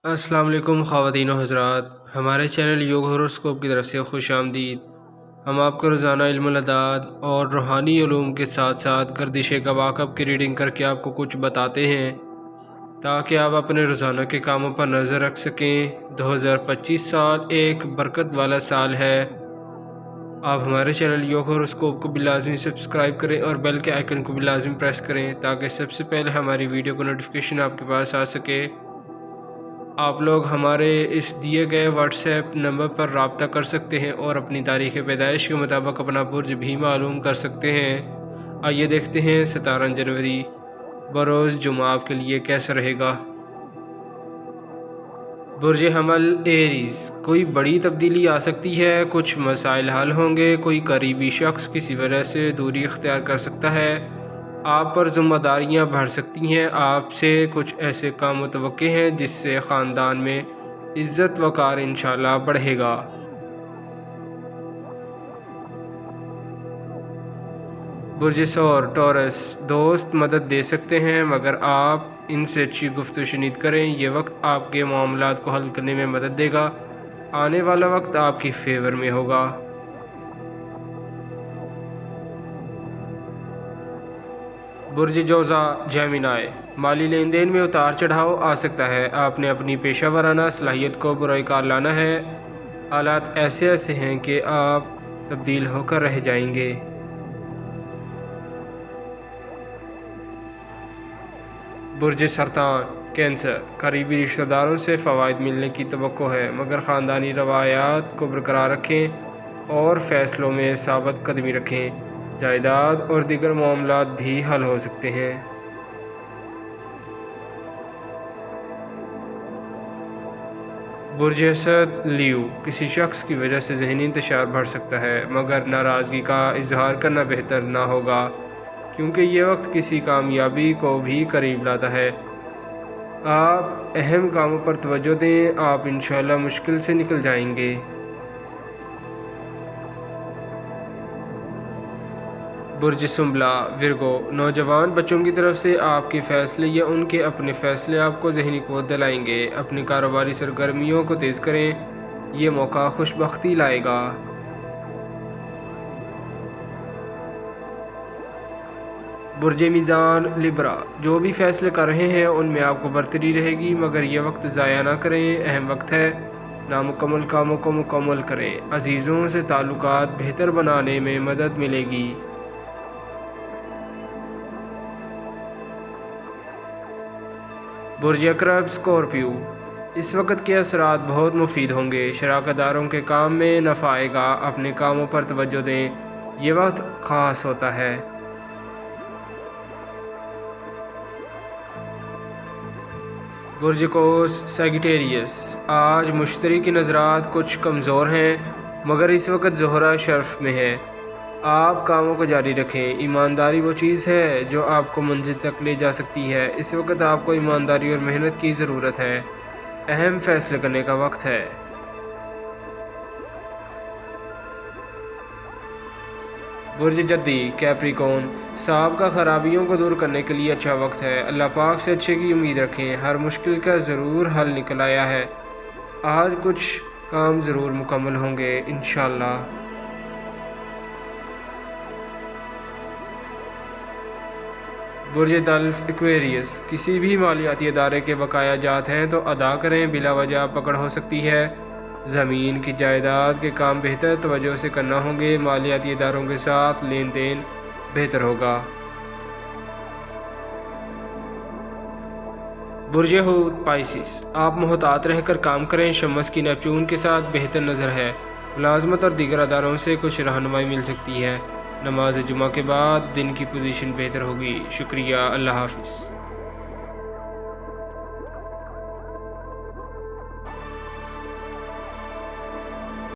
السلام علیکم خواتین و حضرات، ہمارے چینل یوگ ہوروسکوپ کی طرف سے خوش آمدید۔ ہم آپ کو روزانہ علم الاعداد اور روحانی علوم کے ساتھ ساتھ گردش کواکب کی ریڈنگ کر کے آپ کو کچھ بتاتے ہیں تاکہ آپ اپنے روزانہ کے کاموں پر نظر رکھ سکیں۔ 2025 سال ایک برکت والا سال ہے۔ آپ ہمارے چینل یوگ ہوروسکوپ کو بھی لازمی سبسکرائب کریں اور بیل کے آئیکن کو بھی لازمی پریس کریں تاکہ سب سے پہلے ہماری ویڈیو کو نوٹیفیکیشن آپ کے پاس آ سکے۔ آپ لوگ ہمارے اس دیے گئے واٹس ایپ نمبر پر رابطہ کر سکتے ہیں اور اپنی تاریخ پیدائش کے مطابق اپنا برج بھی معلوم کر سکتے ہیں۔ آئیے دیکھتے ہیں 17 جنوری بروز جمعہ آپ کے لیے کیسا رہے گا۔ برج حمل ایریز، کوئی بڑی تبدیلی آ سکتی ہے، کچھ مسائل حل ہوں گے، کوئی قریبی شخص کسی وجہ سے دوری اختیار کر سکتا ہے، آپ پر ذمہ داریاں بڑھ سکتی ہیں، آپ سے کچھ ایسے کام متوقع ہیں جس سے خاندان میں عزت وقار انشاءاللہ بڑھے گا۔ برج ثور ٹورس، دوست مدد دے سکتے ہیں مگر آپ ان سے اچھی گفت و شنید کریں، یہ وقت آپ کے معاملات کو حل کرنے میں مدد دے گا، آنے والا وقت آپ کی فیور میں ہوگا۔ برج جوزا جیمنائی، مالی لین دین میں اتار چڑھاؤ آ سکتا ہے، آپ نے اپنی پیشہ ورانہ صلاحیت کو براہ کار لانا ہے، حالات ایسے ہیں کہ آپ تبدیل ہو کر رہ جائیں گے۔ برج سرطان کینسر، قریبی رشتہ داروں سے فوائد ملنے کی توقع ہے مگر خاندانی روایات کو برقرار رکھیں اور فیصلوں میں ثابت قدمی رکھیں، جائیداد اور دیگر معاملات بھی حل ہو سکتے ہیں۔ برج اسد لیو، کسی شخص کی وجہ سے ذہنی انتشار بڑھ سکتا ہے مگر ناراضگی کا اظہار کرنا بہتر نہ ہوگا کیونکہ یہ وقت کسی کامیابی کو بھی قریب لاتا ہے۔ آپ اہم کاموں پر توجہ دیں، آپ انشاءاللہ مشکل سے نکل جائیں گے۔ برج سنبلہ ورگو، نوجوان بچوں کی طرف سے آپ کے فیصلے یا ان کے اپنے فیصلے آپ کو ذہنی قوت دلائیں گے، اپنی کاروباری سرگرمیوں کو تیز کریں، یہ موقع خوش بختی لائے گا۔ برج میزان لبرا، جو بھی فیصلے کر رہے ہیں ان میں آپ کو برتری رہے گی مگر یہ وقت ضائع نہ کریں، اہم وقت ہے، نامکمل کاموں کو مکمل کریں، عزیزوں سے تعلقات بہتر بنانے میں مدد ملے گی۔ برج عقرب اسکارپیو، اس وقت کے اثرات بہت مفید ہوں گے، شراکت داروں کے کام میں نفع آئے گا، اپنے کاموں پر توجہ دیں، یہ وقت خاص ہوتا ہے۔ برج قوس سیگیٹیریس، آج مشتری کی نظرات کچھ کمزور ہیں مگر اس وقت زہرہ شرف میں ہے، آپ کاموں کو جاری رکھیں، ایمانداری وہ چیز ہے جو آپ کو منزل تک لے جا سکتی ہے، اس وقت آپ کو ایمانداری اور محنت کی ضرورت ہے، اہم فیصلے کرنے کا وقت ہے۔ برج جدی کیپریکون، سابقہ خرابیوں کو دور کرنے کے لیے اچھا وقت ہے، اللہ پاک سے اچھے کی امید رکھیں، ہر مشکل کا ضرور حل نکل آیا ہے، آج کچھ کام ضرور مکمل ہوں گے انشاءاللہ۔ برج دلف ایکویریس، کسی بھی مالیاتی ادارے کے بقایا جات ہیں تو ادا کریں، بلا وجہ پکڑ ہو سکتی ہے، زمین کی جائیداد کے کام بہتر توجہ سے کرنا ہوں گے، مالیاتی اداروں کے ساتھ لین دین بہتر ہوگا۔ برج حوت پائسس، آپ محتاط رہ کر کام کریں، شمس کی نیپچون کے ساتھ بہتر نظر ہے، ملازمت اور دیگر اداروں سے کچھ رہنمائی مل سکتی ہے، نماز جمعہ کے بعد دن کی پوزیشن بہتر ہوگی۔ شکریہ، اللہ حافظ۔